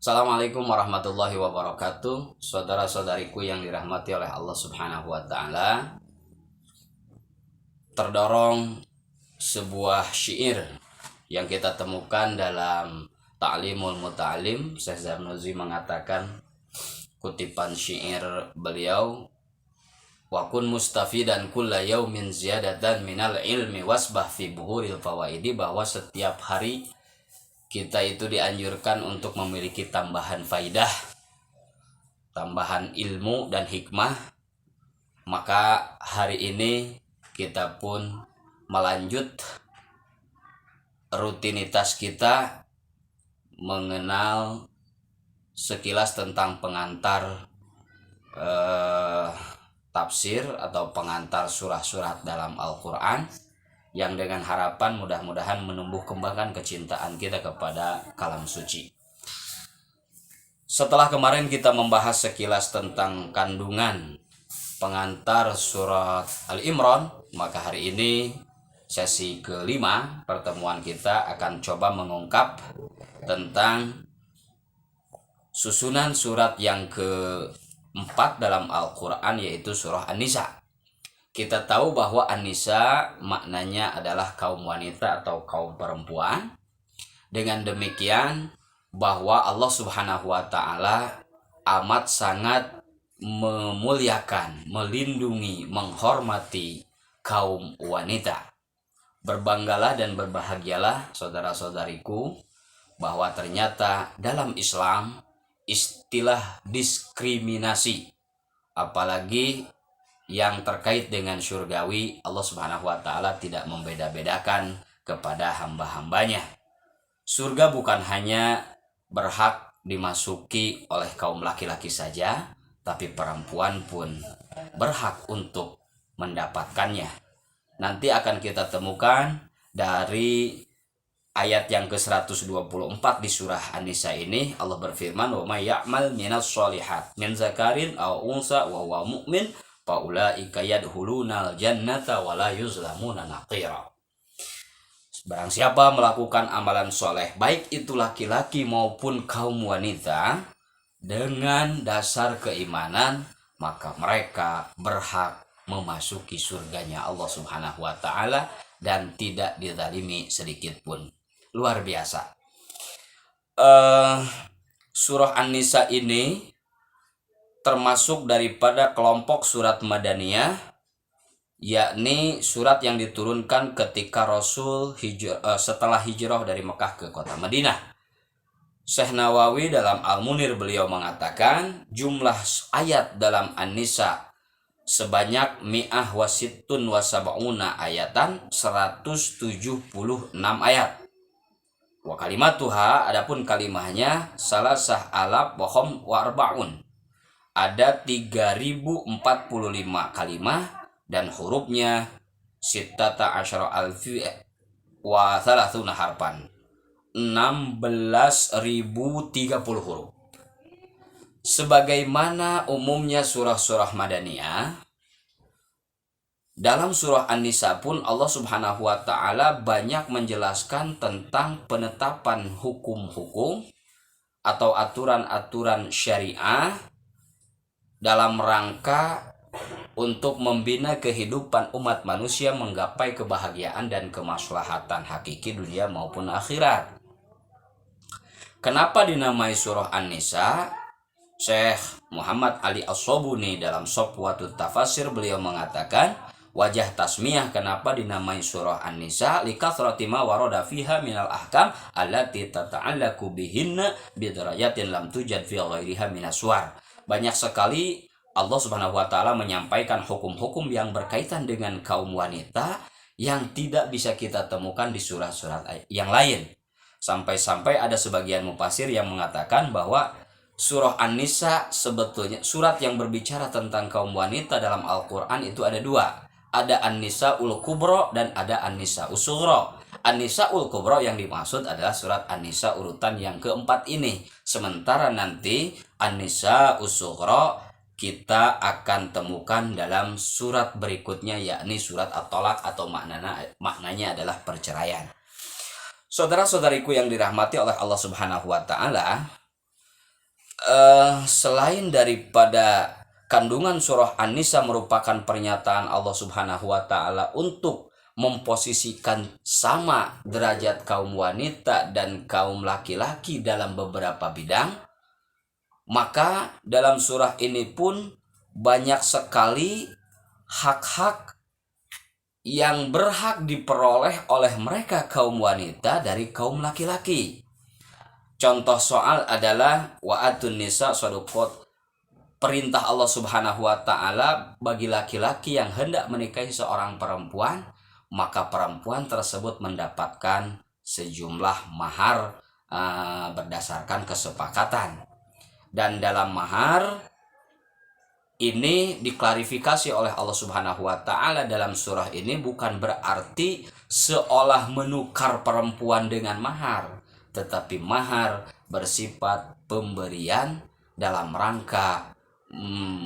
Assalamualaikum warahmatullahi wabarakatuh. Saudara-saudariku yang dirahmati oleh Allah Subhanahu wa taala. Terdorong sebuah syair yang kita temukan dalam Ta'limul Muta'alim. Syekh Zarnuzi mengatakan kutipan syair beliau, wa kun mustafidan kulla yaumin ziyadatan minal ilmi wasbah fi buhuril fawaidi, bahwa setiap hari kita itu dianjurkan untuk memiliki tambahan faidah, tambahan ilmu dan hikmah. Maka hari ini kita pun melanjut rutinitas kita mengenal sekilas tentang pengantar tafsir atau pengantar surah-surat dalam Al-Quran, yang dengan harapan mudah-mudahan menumbuh kembangkan kecintaan kita kepada kalam suci. Setelah kemarin kita membahas sekilas tentang kandungan pengantar surat Al-Imran, maka hari ini sesi kelima pertemuan kita akan coba mengungkap tentang susunan surat yang keempat dalam Al-Quran, yaitu surah An-Nisa. Kita tahu bahwa An-Nisa maknanya adalah kaum wanita atau kaum perempuan. Dengan demikian bahwa Allah Subhanahu wa taala amat sangat memuliakan, melindungi, menghormati kaum wanita. Berbanggalah dan berbahagialah saudara-saudariku bahwa ternyata dalam Islam istilah diskriminasi, apalagi yang terkait dengan surgawi, Allah Subhanahu wa taala tidak membeda-bedakan kepada hamba-hambanya. Surga bukan hanya berhak dimasuki oleh kaum laki-laki saja, tapi perempuan pun berhak untuk mendapatkannya. Nanti akan kita temukan dari ayat yang ke-124 di surah An-Nisa ini. Allah berfirman, wa may ya'mal minas sholihat min zakarin aw unsa wa huwa mu'min faulaika yadkhulunal jannata wa la yuzlamuna naqira. Barang siapa melakukan amalan soleh, baik itu laki-laki maupun kaum wanita, dengan dasar keimanan, maka mereka berhak memasuki surganya Allah Subhanahu wa taala dan tidak dizalimi sedikit pun. Luar biasa. Surah An-Nisa ini termasuk daripada kelompok surat Madaniyah, yakni surat yang diturunkan ketika Rasul setelah hijrah dari Mekah ke kota Madinah. Syekh Nawawi dalam Al-Munir beliau mengatakan jumlah ayat dalam An-Nisa sebanyak mi'ah wasittun wasab'una ayatan, 176 ayat. Wa kalimatuha, adapun kalimahnya salasah alaf wa khom wa arba'un, ada 3045 kalimah, dan hurufnya sittata asyara alfi wa thalathuna harfan, 16.030 huruf. Sebagaimana umumnya surah-surah Madaniyah, dalam surah An-Nisa pun Allah Subhanahu wa taala banyak menjelaskan tentang penetapan hukum-hukum atau aturan-aturan syariah dalam rangka untuk membina kehidupan umat manusia menggapai kebahagiaan dan kemaslahatan hakiki dunia maupun akhirat. Kenapa dinamai surah An-Nisa? Syekh Muhammad Ali As-Sobuni dalam Sofwatut Tafasir beliau mengatakan, wajah tasmiyah kenapa dinamai surah An-Nisa likathrati ma warada fiha minal ahkam allati tata'allaku bihinna bidarajatin lam tujad fi ghairiha minas suwar. Banyak sekali Allah Subhanahu wa taala menyampaikan hukum-hukum yang berkaitan dengan kaum wanita yang tidak bisa kita temukan di surat-surat yang lain. Sampai-sampai ada sebagian mufasir yang mengatakan bahwa surah An-Nisa sebetulnya surat yang berbicara tentang kaum wanita dalam Al-Quran itu ada dua. Ada An-Nisa'ul Kubra dan ada An-Nisa'us Sughra. An-Nisa'ul Kubra yang dimaksud adalah surat An-Nisa urutan yang keempat ini. Sementara nanti An-Nisa'us Sughra kita akan temukan dalam surat berikutnya, yakni surat At-Tolak, atau maknanya adalah perceraian. Saudara-saudariku yang dirahmati oleh Allah Subhanahu wa taala, selain daripada kandungan surah An-Nisa merupakan pernyataan Allah Subhanahu wa taala untuk memposisikan sama derajat kaum wanita dan kaum laki-laki dalam beberapa bidang, maka dalam surah ini pun banyak sekali hak-hak yang berhak diperoleh oleh mereka kaum wanita dari kaum laki-laki. Contoh soal adalah wa'atun nisa shadaqat, perintah Allah Subhanahu wa taala bagi laki-laki yang hendak menikahi seorang perempuan, maka perempuan tersebut mendapatkan sejumlah mahar berdasarkan kesepakatan. Dan dalam mahar ini diklarifikasi oleh Allah Subhanahu wa taala dalam surah ini bukan berarti seolah menukar perempuan dengan mahar, tetapi mahar bersifat pemberian dalam rangka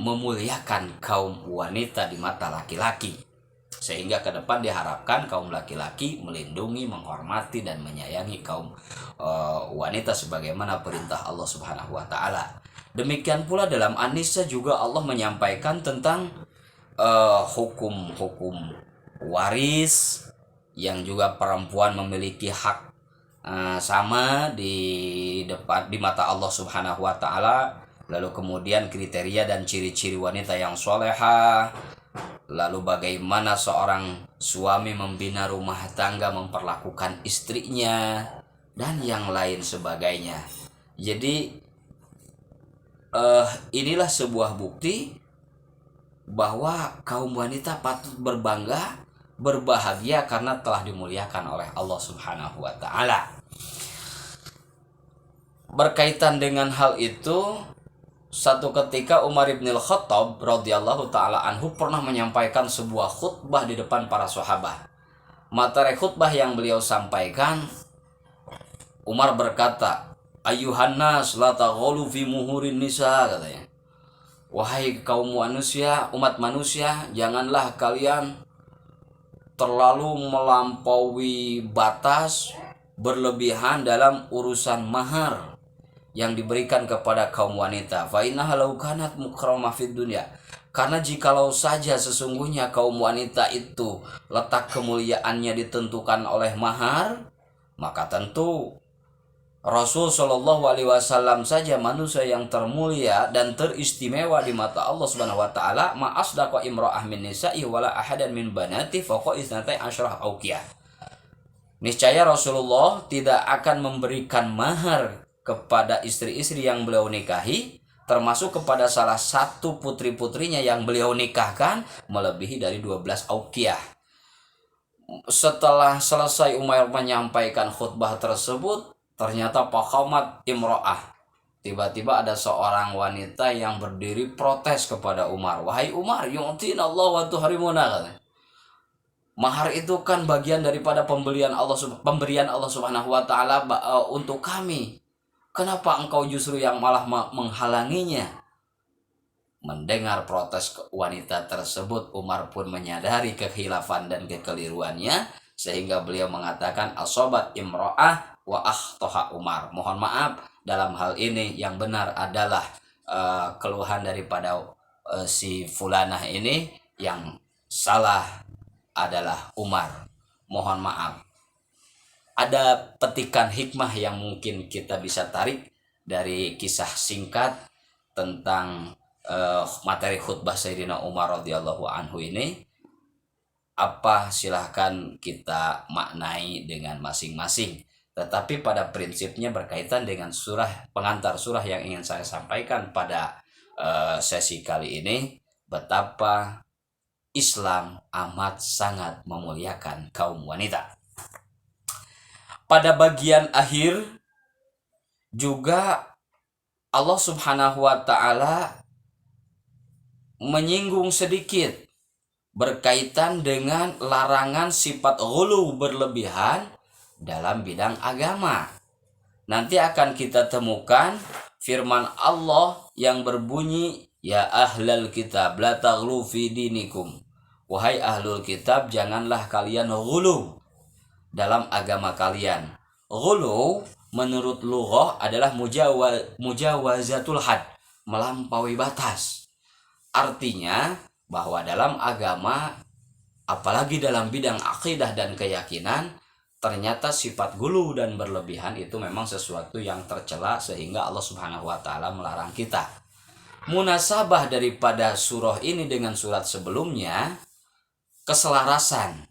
memuliakan kaum wanita di mata laki-laki, sehingga ke depan diharapkan kaum laki-laki melindungi, menghormati dan menyayangi kaum wanita sebagaimana perintah Allah Subhanahu wa taala. Demikian pula dalam An-Nisa juga Allah menyampaikan tentang hukum-hukum waris yang juga perempuan memiliki hak sama di mata Allah Subhanahu wa taala. Lalu kemudian kriteria dan ciri-ciri wanita yang solehah, lalu bagaimana seorang suami membina rumah tangga, memperlakukan istrinya, dan yang lain sebagainya. Jadi inilah sebuah bukti bahwa kaum wanita patut berbangga, berbahagia karena telah dimuliakan oleh Allah Subhanahu wa taala. Berkaitan dengan hal itu, satu ketika Umar bin Khattab radhiyallahu taala anhu pernah menyampaikan sebuah khutbah di depan para sahabat. Materi khutbah yang beliau sampaikan, Umar berkata, "Ayuhan nas la taghulu fi muhurin nisa," katanya. Wahai kaum manusia, umat manusia, janganlah kalian terlalu melampaui batas, berlebihan dalam urusan mahar yang diberikan kepada kaum wanita. Fa innaha law kanat mukramah fid dunya. Karena jikalau saja sesungguhnya kaum wanita itu letak kemuliaannya ditentukan oleh mahar, maka tentu Rasul Shallallahu Alaihi Wasallam saja manusia yang termulia dan teristimewa di mata Allah Subhanahu Wa Taala. Ma'asdaqa imra'ah min nisa'i wala ahadan min banati faqo isnatai asyrah auqiyah. Niscaya Rasulullah tidak akan memberikan mahar kepada istri-istri yang beliau nikahi, termasuk kepada salah satu putri-putrinya yang beliau nikahkan melebihi dari 12 auqiyah. Setelah selesai Umar menyampaikan khutbah tersebut, ternyata Pakhomat imro'ah, tiba-tiba ada seorang wanita yang berdiri protes kepada Umar. Wahai Umar, yu'tin Allah wa tuhrimuna. Mahar itu kan bagian daripada pemberian Allah Subhanahu wa taala untuk kami. Kenapa engkau justru yang malah menghalanginya? Mendengar protes wanita tersebut, Umar pun menyadari kekhilafan dan kekeliruannya, sehingga beliau mengatakan asobat imro'ah wa akhtoha Umar. Mohon maaf, dalam hal ini yang benar adalah keluhan daripada si fulanah ini, yang salah adalah Umar. Mohon maaf. Ada petikan hikmah yang mungkin kita bisa tarik dari kisah singkat tentang materi khutbah Sayyidina Umar radhiyallahu anhu ini. Apa, silahkan kita maknai dengan masing-masing. Tetapi pada prinsipnya berkaitan dengan pengantar surah yang ingin saya sampaikan pada sesi kali ini, betapa Islam amat sangat memuliakan kaum wanita. Pada bagian akhir juga Allah Subhanahu wa taala menyinggung sedikit berkaitan dengan larangan sifat ghulu, berlebihan dalam bidang agama. Nanti akan kita temukan firman Allah yang berbunyi, ya ahlal kitab la taghlu fi dinikum. Wahai ahlul kitab, janganlah kalian ghulu dalam agama kalian. Ghulu menurut lughah adalah mujawazatul had, melampaui batas. Artinya bahwa dalam agama, apalagi dalam bidang akidah dan keyakinan, ternyata sifat gulu dan berlebihan itu memang sesuatu yang tercela, sehingga Allah Subhanahu wa taala melarang kita. Munasabah daripada surah ini dengan surat sebelumnya, keselarasan.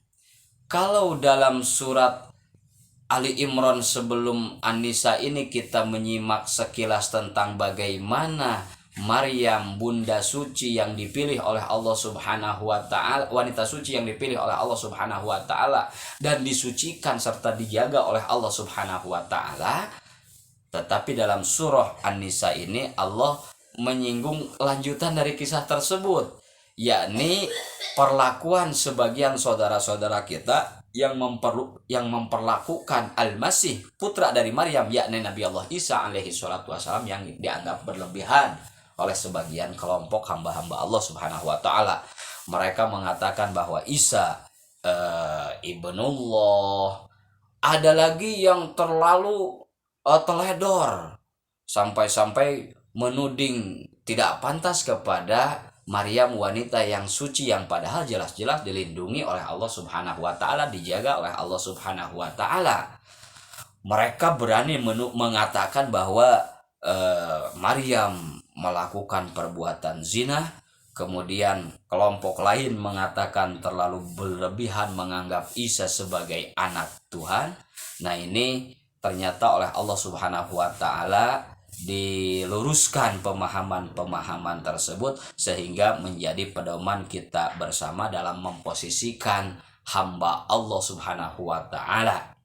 Kalau dalam surat Ali Imran sebelum An-Nisa ini kita menyimak sekilas tentang bagaimana Maryam, bunda suci yang dipilih oleh Allah Subhanahu wa taala, wanita suci yang dipilih oleh Allah Subhanahu wa taala dan disucikan serta dijaga oleh Allah Subhanahu wa taala. Tetapi dalam surah An-Nisa ini Allah menyinggung lanjutan dari kisah tersebut, yakni perlakuan sebagian saudara-saudara kita yang memperlakukan Al-Masih, putra dari Maryam, yakni Nabi Allah Isa alaihi salatu wassalam, yang dianggap berlebihan oleh sebagian kelompok hamba-hamba Allah Subhanahu wa taala. Mereka mengatakan bahwa Isa ibnullah. Ada lagi yang terlalu teledor sampai-sampai menuding tidak pantas kepada Maryam, wanita yang suci yang padahal jelas-jelas dilindungi oleh Allah Subhanahu wa taala, dijaga oleh Allah Subhanahu wa taala. Mereka berani mengatakan bahwa Maryam melakukan perbuatan zina. Kemudian kelompok lain mengatakan terlalu berlebihan menganggap Isa sebagai anak Tuhan. Nah, ini ternyata oleh Allah Subhanahu wa taala diluruskan pemahaman-pemahaman tersebut, sehingga menjadi pedoman kita bersama dalam memposisikan hamba Allah Subhanahu wa taala.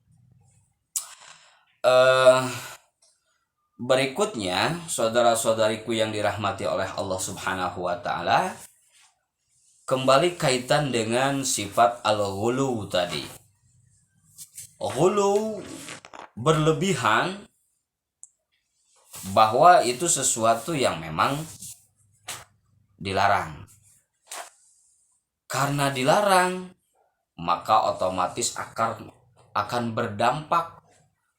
Berikutnya, saudara-saudariku yang dirahmati oleh Allah Subhanahu wa taala, kembali kaitan dengan sifat al-ghulu tadi. Ghulu, berlebihan, bahwa itu sesuatu yang memang dilarang. Karena dilarang, maka otomatis akan berdampak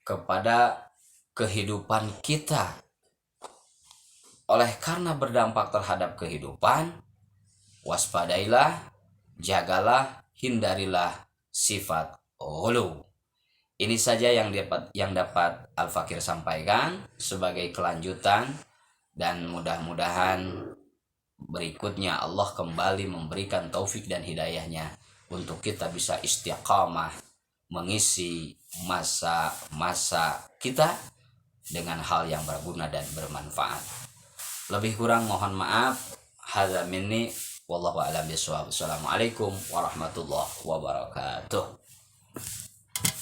kepada kehidupan kita. Oleh karena berdampak terhadap kehidupan, waspadailah, jagalah, hindarilah sifat ghulu. Ini saja yang dapat Al-Fakir sampaikan sebagai kelanjutan, dan mudah-mudahan berikutnya Allah kembali memberikan taufik dan hidayahnya untuk kita bisa istiqamah mengisi masa-masa kita dengan hal yang berguna dan bermanfaat. Lebih kurang mohon maaf. Hadza minni wallahu a'lam bishawab. Assalamualaikum warahmatullahi wabarakatuh.